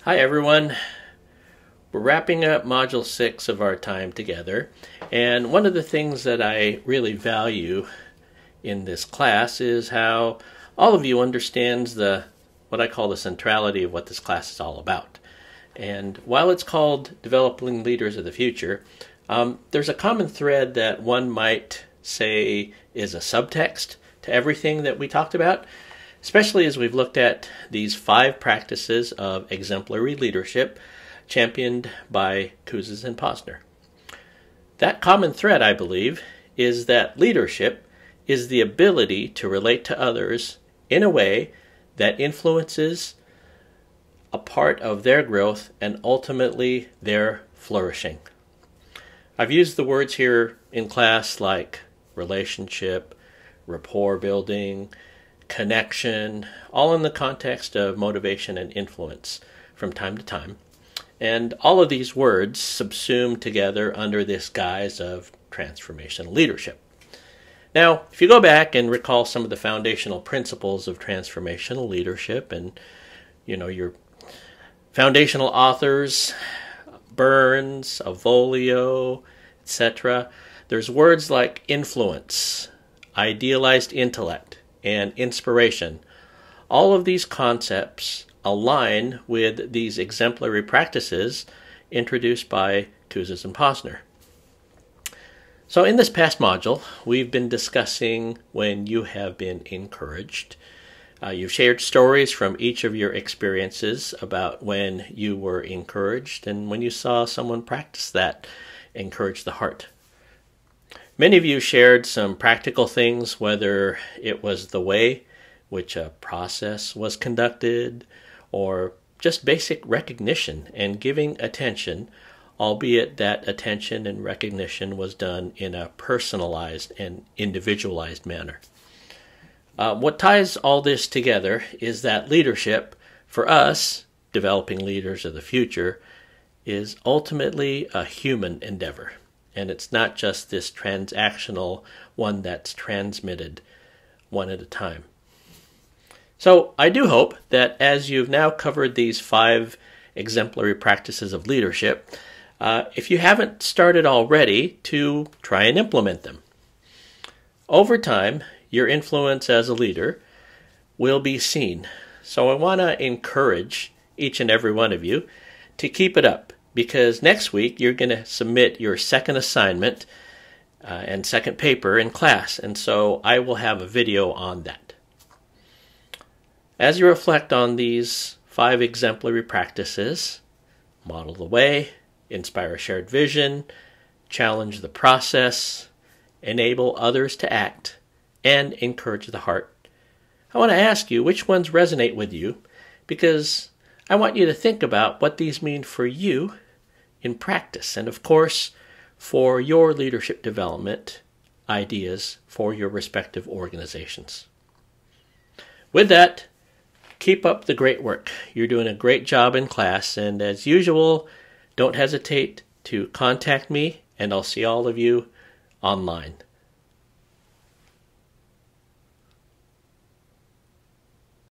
Hi everyone. We're wrapping up Module 6 of our time together, and one of the things that I really value in this class is how all of you understands what I call the centrality of what this class is all about. And while it's called Developing Leaders of the Future, there's a common thread that one might say is a subtext to everything that we talked about, especially as we've looked at these 5 practices of exemplary leadership championed by Kouzes and Posner. That common thread, I believe, is that leadership is the ability to relate to others in a way that influences a part of their growth and ultimately their flourishing. I've used the words here in class like relationship, rapport building, connection, all in the context of motivation and influence from time to time. And all of these words subsumed together under this guise of transformational leadership. Now, if you go back and recall some of the foundational principles of transformational leadership and, your foundational authors, Burns, Avolio, etc., there's words like influence, idealized intellect, and inspiration. All of these concepts align with these exemplary practices introduced by Kouzes and Posner. So in this past module, we've been discussing when you have been encouraged. You've shared stories from each of your experiences about when you were encouraged and when you saw someone practice that encourage the heart. Many of you shared some practical things, whether it was the way which a process was conducted or just basic recognition and giving attention, albeit that attention and recognition was done in a personalized and individualized manner. What ties all this together is that leadership, for us, developing leaders of the future, is ultimately a human endeavor. And it's not just this transactional one that's transmitted one at a time. So I do hope that as you've now covered these 5 exemplary practices of leadership, if you haven't started already, to try and implement them. Over time, your influence as a leader will be seen. So I want to encourage each and every one of you to keep it up, because next week you're going to submit your second assignment and second paper in class, and so I will have a video on that. As you reflect on these 5 exemplary practices, model the way, inspire a shared vision, challenge the process, enable others to act, and encourage the heart, I want to ask you which ones resonate with you, because I want you to think about what these mean for you in practice, and of course, for your leadership development ideas for your respective organizations. With that, keep up the great work. You're doing a great job in class, and as usual, don't hesitate to contact me, and I'll see all of you online.